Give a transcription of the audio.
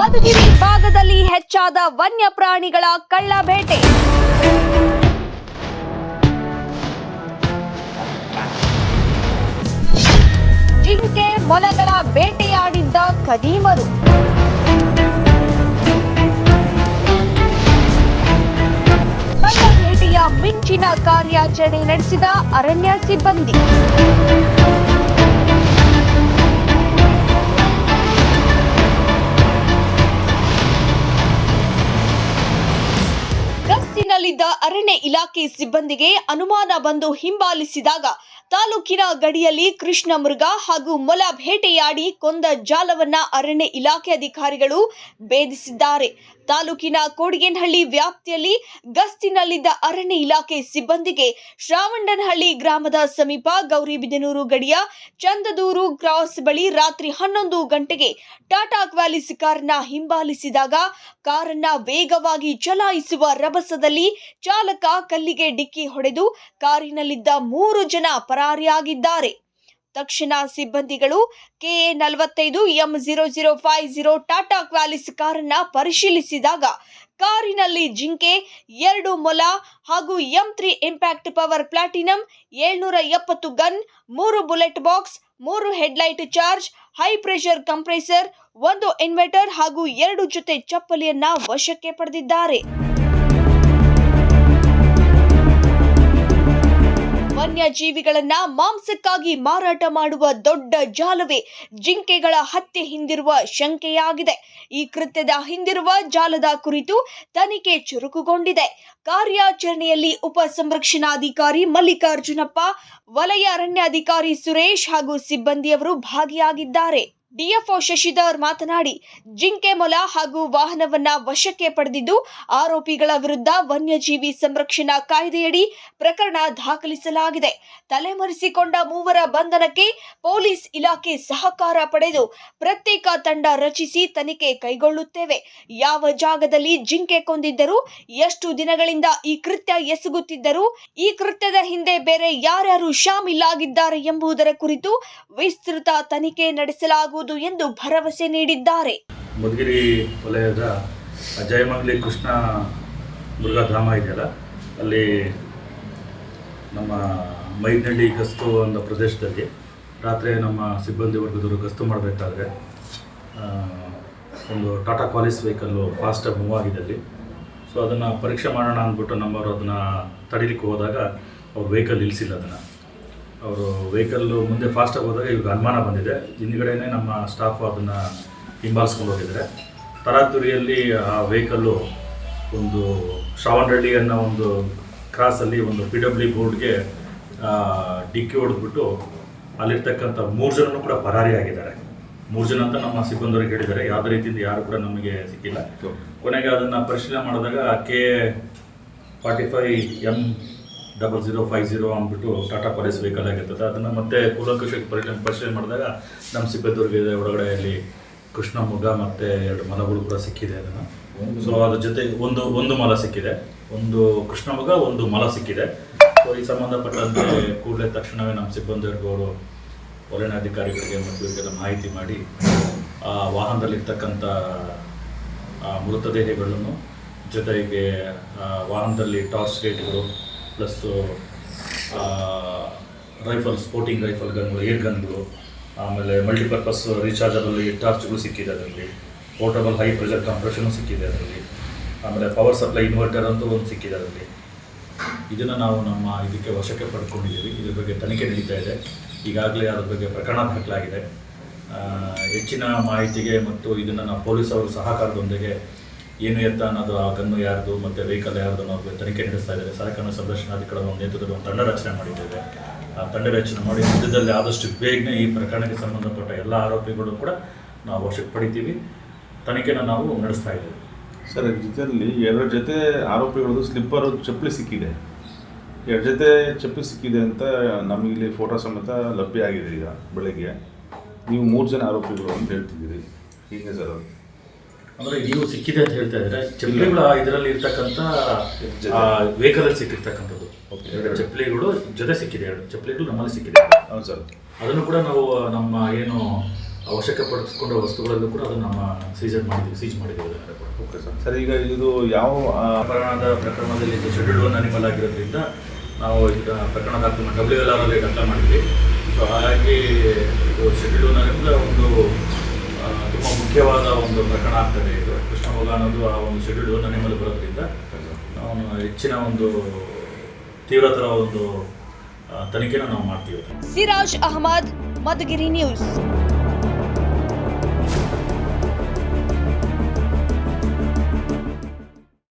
ಮಧುಗಿರಿ ಭಾಗದಲ್ಲಿ ಹೆಚ್ಚಾದ ವನ್ಯಪ್ರಾಣಿಗಳ ಕಳ್ಳ ಬೇಟೆ. ಜಿಂಕೆ ಮೊಲಗಳ ಬೇಟೆಯಾಡಿದ್ದ ಖದೀಮರು. ಕಳ್ಳ ಬೇಟೆಯ ಮಿಂಚಿನ ಕಾರ್ಯಾಚರಣೆ ನಡೆಸಿದ ಅರಣ್ಯ ಸಿಬ್ಬಂದಿ. ಗಸ್ತಿನಲ್ಲಿದ್ದ ಅರಣ್ಯ ಇಲಾಖೆ ಸಿಬ್ಬಂದಿಗೆ ಅನುಮಾನ ಬಂದು ಹಿಂಬಾಲಿಸಿದಾಗ ತಾಲೂಕಿನ ಗಡಿಯಲ್ಲಿ ಕೃಷ್ಣ ಮೃಗ ಹಾಗೂ ಮೊಲ ಬೇಟೆಯಾಡಿ ಕೊಂದ ಜಾಲವನ್ನ ಅರಣ್ಯ ಇಲಾಖೆ ಅಧಿಕಾರಿಗಳು ಭೇದಿಸಿದ್ದಾರೆ. ತಾಲೂಕಿನ ಕೋಡಿಗೇನಹಳ್ಳಿ ವ್ಯಾಪ್ತಿಯಲ್ಲಿ ಗಸ್ತಿನಲ್ಲಿದ್ದ ಅರಣ್ಯ ಇಲಾಖೆ ಸಿಬ್ಬಂದಿಗೆ ಶ್ರಾವಣನಹಳ್ಳಿ ಗ್ರಾಮದ ಸಮೀಪ ಗೌರಿಬಿದನೂರು ಗಡಿಯ ಚಂದದೂರು ಕ್ರಾಸ್ ಬಳಿ ರಾತ್ರಿ 11 ಗಂಟೆಗೆ ಟಾಟಾ ಕ್ವಾಲಿಸ್ ಕಾರನ್ನ ಹಿಂಬಾಲಿಸಿದಾಗ ಕಾರನ್ನ ವೇಗವಾಗಿ ಚಲಾಯಿಸುವ ರಭಸದಲ್ಲಿ ಚಾಲಕ ಕಲ್ಲಿಗೆ ಡಿಕ್ಕಿ ಹೊಡೆದು ಕಾರಿನಲ್ಲಿದ್ದ 3 ಜನ ಪರಾರಿಯಾಗಿದ್ದಾರೆ. ತಕ್ಷಣ ಸಿಬ್ಬಂದಿಗಳು KA 45 M0050 ಟಾಟಾ ಕ್ವಾಲಿಸ್ ಕಾರನ್ನ ಪರಿಶೀಲಿಸಿದಾಗ ಕಾರಿನಲ್ಲಿ ಜಿಂಕೆ, 2 ಮೊಲ ಹಾಗೂ M3 impact power platinum 770 gun, 3 bullet box, 3 headlight charge, high pressure compressor, 1 inverter ಹಾಗೂ 2 ಜೊತೆ ಚಪ್ಪಲಿಯನ್ನ ವಶಕ್ಕೆ ಪಡೆದಿದ್ದಾರೆ. ವನ್ಯಜೀವಿಗಳನ್ನ ಮಾಂಸಕ್ಕಾಗಿ ಮಾರಾಟ ಮಾಡುವ ದೊಡ್ಡ ಜಾಲವೇ ಜಿಂಕೆಗಳ ಹತ್ಯೆ ಹಿಂದಿರುವ ಶಂಕೆಯಾಗಿದೆ. ಈ ಕೃತ್ಯದ ಹಿಂದಿರುವ ಜಾಲದ ಕುರಿತು ತನಿಖೆ ಚುರುಕುಗೊಂಡಿದೆ. ಕಾರ್ಯಾಚರಣೆಯಲ್ಲಿ ಉಪ ಸಂರಕ್ಷಣಾಧಿಕಾರಿ ಮಲ್ಲಿಕಾರ್ಜುನಪ್ಪ, ವಲಯ ಅರಣ್ಯಾಧಿಕಾರಿ ಸುರೇಶ್ ಹಾಗೂ ಸಿಬ್ಬಂದಿಯವರು ಭಾಗಿಯಾಗಿದ್ದಾರೆ. DFO ಶಶಿಧರ್ ಮಾತನಾಡಿ, ಜಿಂಕೆ ಮೊಲ ಹಾಗೂ ವಾಹನವನ್ನ ವಶಕ್ಕೆ ಪಡೆದಿದ್ದು ಆರೋಪಿಗಳ ವಿರುದ್ಧ ವನ್ಯಜೀವಿ ಸಂರಕ್ಷಣಾ ಕಾಯ್ದೆಯಡಿ ಪ್ರಕರಣ ದಾಖಲಿಸಲಾಗಿದೆ. ತಲೆಮರೆಸಿಕೊಂಡ 3 ಬಂಧನಕ್ಕೆ ಪೊಲೀಸ್ ಇಲಾಖೆ ಸಹಕಾರ ಪಡೆದು ಪ್ರತ್ಯೇಕ ತಂಡ ರಚಿಸಿ ತನಿಖೆ ಕೈಗೊಳ್ಳುತ್ತೇವೆ. ಯಾವ ಜಾಗದಲ್ಲಿ ಜಿಂಕೆ ಕೊಂದಿದ್ದರು, ಎಷ್ಟು ದಿನಗಳಿಂದ ಈ ಕೃತ್ಯ ಎಸಗುತ್ತಿದ್ದರು, ಈ ಕೃತ್ಯದ ಹಿಂದೆ ಬೇರೆ ಯಾರ್ಯಾರು ಶಾಮೀಲಾಗಿದ್ದಾರೆ ಎಂಬುದರ ಕುರಿತು ವಿಸ್ತೃತ ತನಿಖೆ ನಡೆಸಲಾಗುವುದು ಎಂದು ಭರವಸೆ ನೀಡಿದ್ದಾರೆ. ಮಧುಗಿರಿ ವಲಯದ ಜಯಮಂಗಲಿ ಕೃಷ್ಣ ಮೃಗಧಾಮ ಇದೆಯಲ್ಲ, ಅಲ್ಲಿ ನಮ್ಮ ಮೈದನಹಳ್ಳಿ ಗಸ್ತು ಅನ್ನೋ ಪ್ರದೇಶದಲ್ಲಿ ರಾತ್ರಿ ನಮ್ಮ ಸಿಬ್ಬಂದಿ ವರ್ಗದವರು ಗಸ್ತು ಮಾಡಬೇಕಾದ್ರೆ ಒಂದು ಟಾಟಾ ಕ್ವಾಲಿಸ್ ವೆಹಿಕಲ್ಲು ಫಾಸ್ಟಾಗಿ ಮೂವ್ ಆಗಿದೆ ಅಲ್ಲಿ. ಸೊ ಅದನ್ನು ಪರೀಕ್ಷೆ ಮಾಡೋಣ ಅಂದ್ಬಿಟ್ಟು ನಮ್ಮವರು ಅದನ್ನು ತಡೀಲಿಕ್ಕೆ ಹೋದಾಗ ಅವ್ರು ವೆಹಿಕಲ್ ನಿಲ್ಲಿಸಿಲ್ಲ. ಅವರು ವೆಹಿಕಲ್ಲು ಮುಂದೆ ಫಾಸ್ಟಾಗಿ ಹೋದಾಗ ಇವ್ರಿಗೆ ಅನುಮಾನ ಬಂದಿದೆ. ಹಿಂದುಗಡೆನೇ ನಮ್ಮ ಸ್ಟಾಫ್ ಅದನ್ನು ಹಿಂಬಾಲಿಸ್ಕೊಂಡು ಹೋಗಿದ್ದಾರೆ. ತರಾತುರಿಯಲ್ಲಿ ಆ ವೆಹಿಕಲ್ಲು ಒಂದು ಶ್ರಾವಣಹಳ್ಳಿ ಅನ್ನೋ ಒಂದು ಕ್ರಾಸಲ್ಲಿ ಒಂದು PW ಬೋರ್ಡ್ಗೆ ಡಿಕ್ಕಿ ಹೊಡೆದ್ಬಿಟ್ಟು ಅಲ್ಲಿರ್ತಕ್ಕಂಥ 3 ಜನನೂ ಕೂಡ ಪರಾರಿಯಾಗಿದ್ದಾರೆ. 3 ಜನ ಅಂತ ನಮ್ಮ ಸಿಬ್ಬಂದಿಯವ್ರಿಗೆ ಹೇಳಿದ್ದಾರೆ. ಯಾವುದೇ ರೀತಿಯಿಂದ ಯಾರು ಕೂಡ ನಮಗೆ ಸಿಕ್ಕಿಲ್ಲ. ಕೊನೆಗೆ ಅದನ್ನು ಪರಿಶೀಲನೆ ಮಾಡಿದಾಗ KA 45 M0050 ಅಂದ್ಬಿಟ್ಟು ಟಾಟಾ ಕ್ವಾಲಿಸ್ ವೆಹಿಕಲ್ ಆಗಿರ್ತದೆ. ಅದನ್ನು ಮತ್ತೆ ಕೂಲಂಕಷವಾಗಿ ಪರಿಶೀಲನೆ ಮಾಡಿದಾಗ ನಮ್ಮ ಸಿಬ್ಬಂದಿಯವ್ರಿಗೆ ಒಳಗಡೆಯಲ್ಲಿ ಕೃಷ್ಣ ಮೃಗ ಮತ್ತು 2 ಮೊಲಗಳು ಕೂಡ ಸಿಕ್ಕಿದೆ. ಅದನ್ನು ಸೊ ಅದ್ರ ಜೊತೆ ಒಂದು ಮೊಲ ಸಿಕ್ಕಿದೆ, ಒಂದು ಕೃಷ್ಣ ಮೃಗ, 1 ಮೊಲ ಸಿಕ್ಕಿದೆ. ಸೊ ಈ ಸಂಬಂಧಪಟ್ಟಂತೆ ಕೂಡಲೇ ತಕ್ಷಣವೇ ನಮ್ಮ ಸಿಬ್ಬಂದಿಯವ್ರಿಗೆ ಅವರು ಅರಣ್ಯಾಧಿಕಾರಿಗಳಿಗೆ ಮತ್ತು ಇವರಿಗೆಲ್ಲ ಮಾಹಿತಿ ಮಾಡಿ ಆ ವಾಹನದಲ್ಲಿರ್ತಕ್ಕಂಥ ಮೃತದೇಹಗಳನ್ನು, ಜೊತೆಗೆ ವಾಹನದಲ್ಲಿ ಟಾರ್ಚ್ ಲೈಟ್ಗಳು ಪ್ಲಸ್ಸು ರೈಫಲ್, ಸ್ಪೋರ್ಟಿಂಗ್ ರೈಫಲ್ ಗನ್ಗಳು, ಏರ್ ಗನ್ಗಳು, ಆಮೇಲೆ ಮಲ್ಟಿಪರ್ಪಸ್ ರೀಚಾರ್ಜಬಲ್ ಟಾರ್ಚ್ಗಳು ಸಿಕ್ಕಿದೆ ಅದರಲ್ಲಿ. ಪೋರ್ಟಬಲ್ ಹೈ ಪ್ರೆಷರ್ ಕಂಪ್ರೆಷನು ಸಿಕ್ಕಿದೆ ಅದರಲ್ಲಿ. ಆಮೇಲೆ ಪವರ್ ಸಪ್ಲೈ ಇನ್ವರ್ಟರ್ ಅಂತೂ ಒಂದು ಸಿಕ್ಕಿದೆ ಅದರಲ್ಲಿ. ಇದನ್ನು ನಾವು ನಮ್ಮ ಇದಕ್ಕೆ ವಶಕ್ಕೆ ಪಡ್ಕೊಂಡಿದ್ದೀವಿ. ಇದ್ರ ಬಗ್ಗೆ ತನಿಖೆ ನಡೀತಾ ಇದೆ. ಈಗಾಗಲೇ ಅದ್ರ ಬಗ್ಗೆ ಪ್ರಕರಣ ದಾಖಲಾಗಿದೆ. ಹೆಚ್ಚಿನ ಮಾಹಿತಿಗೆ ಮತ್ತು ಇದನ್ನು ನಾವು ಪೊಲೀಸವರು ಸಹಕಾರದೊಂದಿಗೆ ಏನು ಎತ್ತ ಅನ್ನೋದು, ಆ ಗನ್ನು ಯಾರ್ದು ಮತ್ತು ವೆಹಿಕಲ್ ಯಾರ್ದು ಅನ್ನೋದು ತನಿಖೆ ನಡೆಸ್ತಾ ಇದ್ದಾರೆ. ಸಹಾಯಕ ಸಂರಕ್ಷಣಾಧಿಕಾರಿಗಳ ಒಂದು ನೇತೃತ್ವದಲ್ಲಿ ಒಂದು ತಂಡ ರಚನೆ ಮಾಡಿದ್ದೇವೆ. ಆ ತಂಡ ರಚನೆ ಮಾಡಿ ಸದ್ಯದಲ್ಲಿ ಆದಷ್ಟು ಬೇಗನೆ ಈ ಪ್ರಕರಣಕ್ಕೆ ಸಂಬಂಧಪಟ್ಟ ಎಲ್ಲ ಆರೋಪಿಗಳು ಕೂಡ ನಾವು ವಶಕ್ಕೆ ಪಡಿತೀವಿ. ತನಿಖೆನ ನಾವು ನಡೆಸ್ತಾ ಇದ್ದೀವಿ. ಸರ್, ಜೊತೆಯಲ್ಲಿ 2 ಜೊತೆ ಆರೋಪಿಗಳದ್ದು ಸ್ಲಿಪ್ಪರು ಚಪ್ಪಲಿ ಸಿಕ್ಕಿದೆ. 2 ಜೊತೆ ಚಪ್ಪಲಿ ಸಿಕ್ಕಿದೆ ಅಂತ ನಮಗಿಲ್ಲಿ ಫೋಟೋ ಸಮೇತ ಲಭ್ಯ ಆಗಿದೆ. ಈಗ ಬೆಳಗ್ಗೆ ನೀವು 3 ಜನ ಆರೋಪಿಗಳು ಅಂತ ಹೇಳ್ತಿದ್ದೀರಿ, ಹೀಗೆ ಸರ್? ಅಂದರೆ ನೀವು ಸಿಕ್ಕಿದೆ ಅಂತ ಹೇಳ್ತಾ ಇದ್ದಾರೆ. ಚಪ್ಪಲಿಗಳು ಇದರಲ್ಲಿ ಇರ್ತಕ್ಕಂಥ ವೆಹಿಕಲಲ್ಲಿ ಸಿಕ್ಕಿರ್ತಕ್ಕಂಥದ್ದು 2 ಚಪ್ಪಲಿಗಳು ಜೊತೆ ಸಿಕ್ಕಿದೆ. 2 ಚಪ್ಪಲಿಗಳು ನಮ್ಮಲ್ಲಿ ಸಿಕ್ಕಿದೆ. ಹೌದು ಸರ್. ಅದನ್ನು ಕೂಡ ನಾವು ನಮ್ಮ ಏನು ವಶಪಡಿಸಿಕೊಂಡ ವಸ್ತುಗಳಲ್ಲೂ ಕೂಡ ಅದನ್ನು ನಮ್ಮ ಸೀಜ್ ಮಾಡಿದ್ದೀವಿ ಅದನ್ನು ಕೂಡ. Okay sir. ಸರ್, ಈಗ ಇದು ಯಾವ ಪ್ರಕರಣದಲ್ಲಿ ಇದು ಶೆಡ್ಯೂಲ್ಡ್ ಒನ್ ಅನಿಮಲ್ ಆಗಿರೋದ್ರಿಂದ ನಾವು ಪ್ರಕರಣ ಡಾಕ್ಯುಮೆಂಟ್ WLR ಅಲ್ಲಿ ದಾಖಲೆ ಮಾಡಿದ್ವಿ. ಸೊ ಹಾಗಾಗಿ ಇದು ಶೆಡ್ಯೂಲ್ಡ್ ಒನ್ ಅನಿಮಲ್ ಒಂದು ತುಂಬ ಮುಖ್ಯವಾದ ಒಂದು ಪ್ರಕರಣ ಆಗ್ತದೆ. ಇದು ಕೃಷ್ಣಮೃಗ ಅನ್ನೋದು ಆ ಒಂದು ಶೆಡ್ಯೂಲ್ಡ್ ಒನ್ ಅನಿಮಲ್ ಬರೋದ್ರಿಂದ ನಾವು ಹೆಚ್ಚಿನ ಒಂದು ತೀವ್ರತರ ಒಂದು ತನಿಖೆನ ನಾವು ಮಾಡ್ತೀವಿ. ಸಿರಾಜ್ ಅಹಮದ್, ಮಧುಗಿರಿ ನ್ಯೂಸ್.